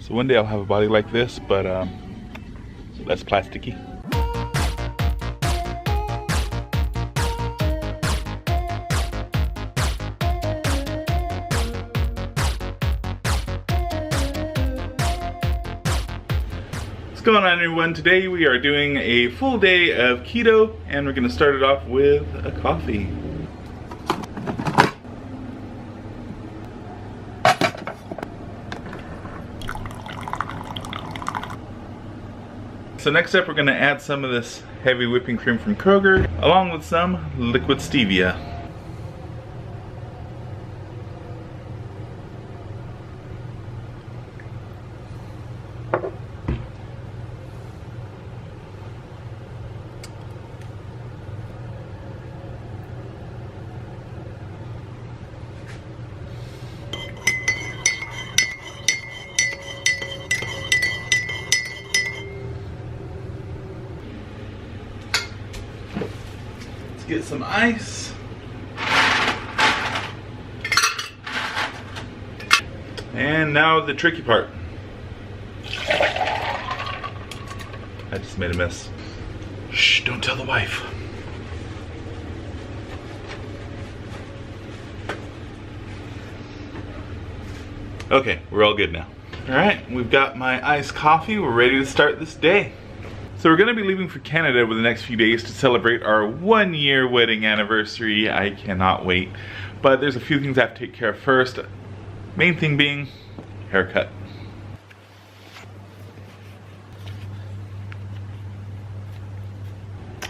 So one day I'll have a body like this, but less plasticky. What's going on, everyone? Today we are doing a full day of keto, and we're going to start it off with a coffee. So next up, we're going to add some of this heavy whipping cream from Kroger, along with some liquid stevia. Get some ice. And now the tricky part. I just made a mess. Shh, don't tell the wife. Okay, we're all good now. All right, we've got my iced coffee. We're ready to start this day. So we're going to be leaving for Canada over the next few days to celebrate our 1-year wedding anniversary. I cannot wait. But there's a few things I have to take care of first. Main thing being haircut.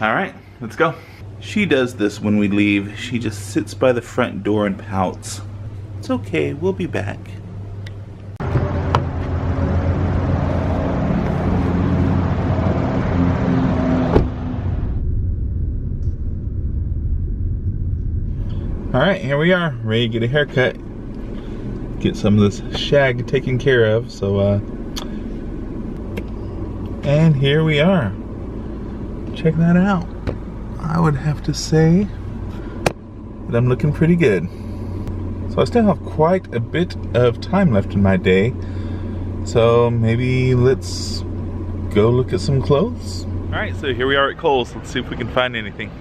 Alright, let's go. She does this when we leave. She just sits by the front door and pouts. It's okay, we'll be back. Alright, here we are, ready to get a haircut. Get some of this shag taken care of, and here we are. Check that out. I would have to say that I'm looking pretty good. So I still have quite a bit of time left in my day, so maybe let's go look at some clothes. Alright, so here we are at Kohl's. Let's see if we can find anything.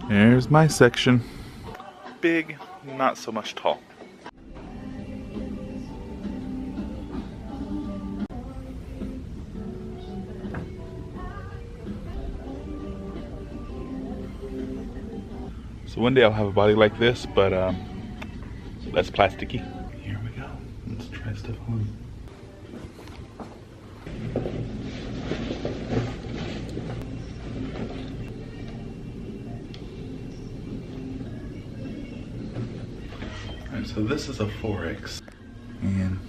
There's my section. Big, not so much tall. So one day I'll have a body like this, but less plasticky. Here we go. Let's try stuff on. So this is a 4X, and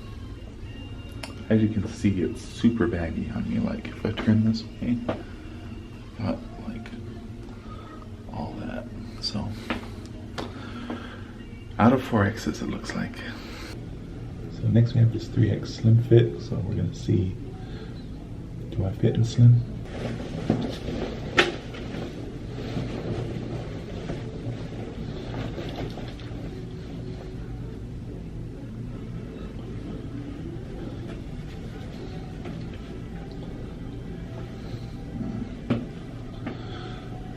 as you can see, it's super baggy on me. Like if I turn this way, got like all that. So out of 4Xs, it looks like. So next we have this 3X slim fit. So we're gonna see, do I fit in slim?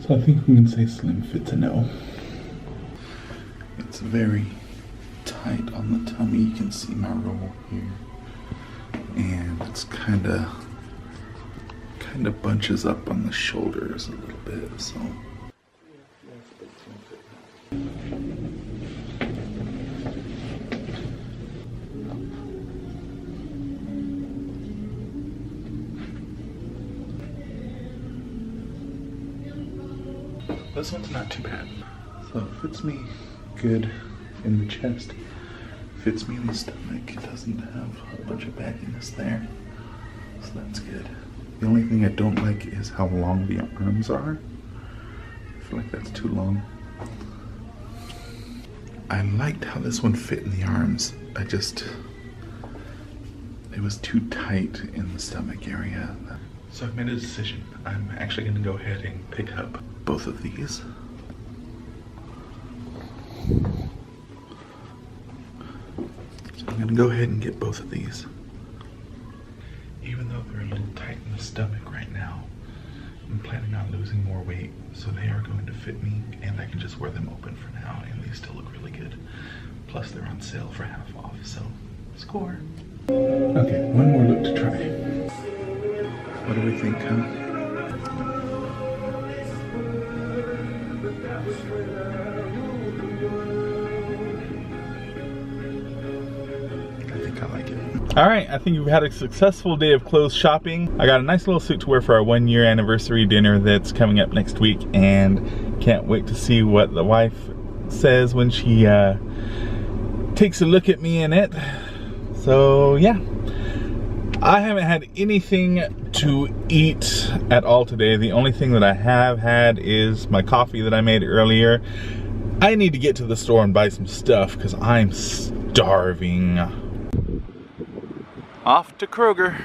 So I think we can say slim fits a no. It's very tight on the tummy. You can see my roll here, and it's kind of bunches up on the shoulders a little bit. So. This one's not too bad. So it fits me good in the chest, fits me in the stomach. It doesn't have a bunch of bagginess there, so that's good. The only thing I don't like is how long the arms are. I feel like that's too long. I liked how this one fit in the arms. It was too tight in the stomach area. So I've made a decision. I'm actually gonna go ahead and pick up both of these. I'm gonna go ahead and get both of these. Even though they're a little tight in the stomach right now, I'm planning on losing more weight, so they are going to fit me, and I can just wear them open for now, and they still look really good. Plus they're on sale for half off, so score. Okay, one more look to try. What do we think, huh? I like it. All right, I think we've had a successful day of clothes shopping. I got a nice little suit to wear for our 1-year anniversary dinner that's coming up next week, and can't wait to see what the wife says when she takes a look at me in it. So yeah, I haven't had anything to eat at all today. The only thing that I have had is my coffee that I made earlier. I need to get to the store and buy some stuff because I'm starving. Off to Kroger.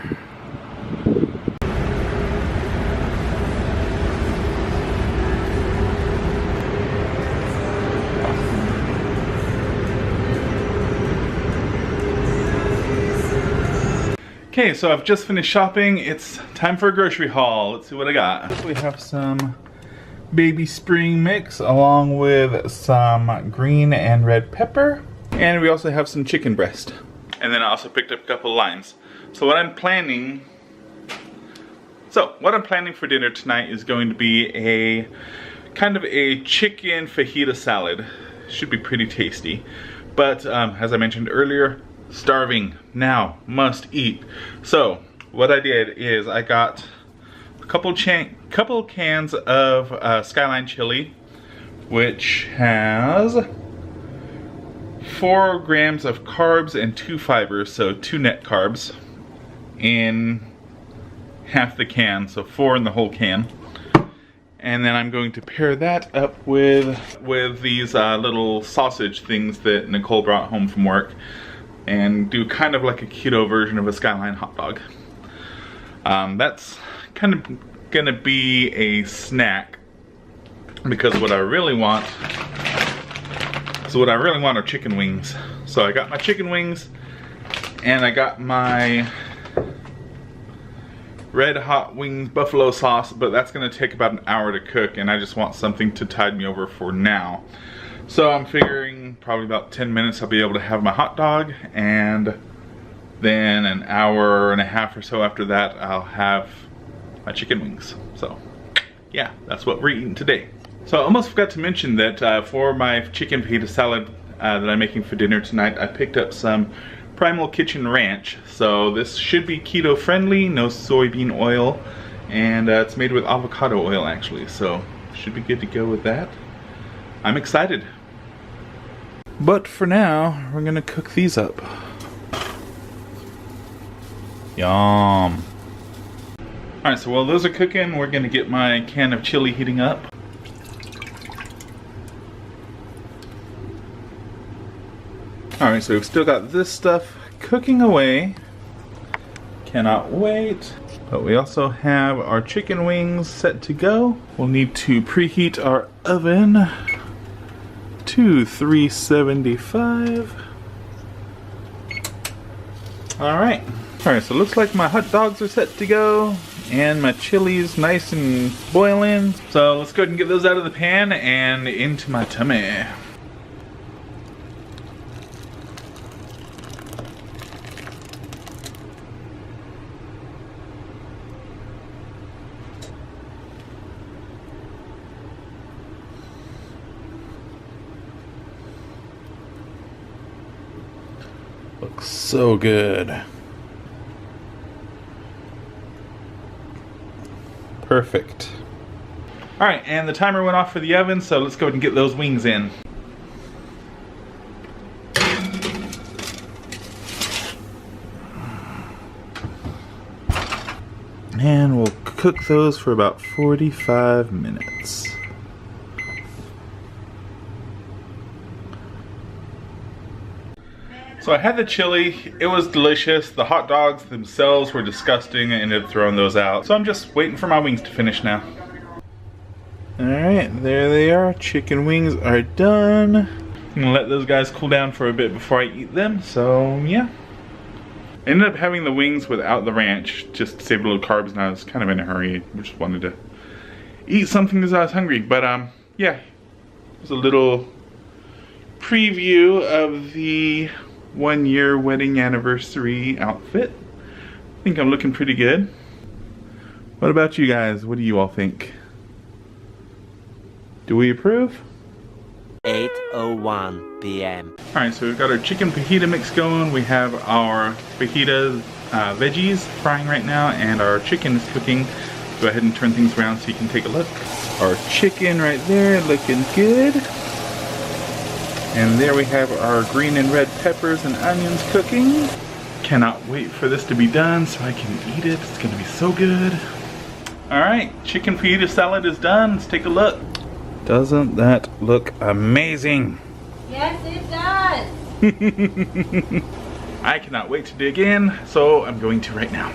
Okay, so I've just finished shopping. It's time for a grocery haul. Let's see what I got. We have some baby spring mix along with some green and red pepper. And we also have some chicken breast. And then I also picked up a couple of limes. So what I'm planning for dinner tonight is going to be a kind of a chicken fajita salad. Should be pretty tasty. But as I mentioned earlier, starving now, must eat. So what I did is I got a couple cans of Skyline chili, which has 4 grams of carbs and 2 fibers, so 2 net carbs in half the can, so 4 in the whole can. And then I'm going to pair that up with these little sausage things that Nicole brought home from work, and do kind of like a keto version of a Skyline hot dog. That's kind of gonna be a snack, because what I really want are chicken wings. So I got my chicken wings, and I got my red hot wings buffalo sauce, but that's gonna take about an hour to cook, and I just want something to tide me over for now. So I'm figuring probably about 10 minutes I'll be able to have my hot dog, and then an hour and a half or so after that I'll have my chicken wings. So yeah, that's what we're eating today. So I almost forgot to mention that for my chicken fajita salad that I'm making for dinner tonight, I picked up some Primal Kitchen Ranch. So this should be keto friendly, no soybean oil, and it's made with avocado oil actually, so should be good to go with that. I'm excited. But for now, we're gonna cook these up. Yum. Alright, so while those are cooking, we're gonna get my can of chili heating up. Alright, so we've still got this stuff cooking away. Cannot wait. But we also have our chicken wings set to go. We'll need to preheat our oven to 375. Alright, so it looks like my hot dogs are set to go, and my chili's nice and boiling. So let's go ahead and get those out of the pan and into my tummy. Looks so good. Perfect. Alright, and the timer went off for the oven, so let's go ahead and get those wings in. And we'll cook those for about 45 minutes. So I had the chili, it was delicious. The hot dogs themselves were disgusting. I ended up throwing those out. So I'm just waiting for my wings to finish now. Alright, there they are. Chicken wings are done. I'm gonna let those guys cool down for a bit before I eat them, so yeah. I ended up having the wings without the ranch, just to save a little carbs, and I was kind of in a hurry. I just wanted to eat something because I was hungry. But yeah, it was a little preview of the 1-year wedding anniversary outfit. I think I'm looking pretty good. What about you guys? What do you all think? Do we approve? 8:01 p.m. Alright, so we've got our chicken fajita mix going. We have our fajita veggies frying right now, and our chicken is cooking. Go ahead and turn things around so you can take a look. Our chicken right there looking good. And there we have our green and red peppers and onions cooking. Cannot wait for this to be done so I can eat it. It's gonna be so good. Alright, chicken fajita salad is done. Let's take a look. Doesn't that look amazing? Yes, it does. I cannot wait to dig in, so I'm going to right now.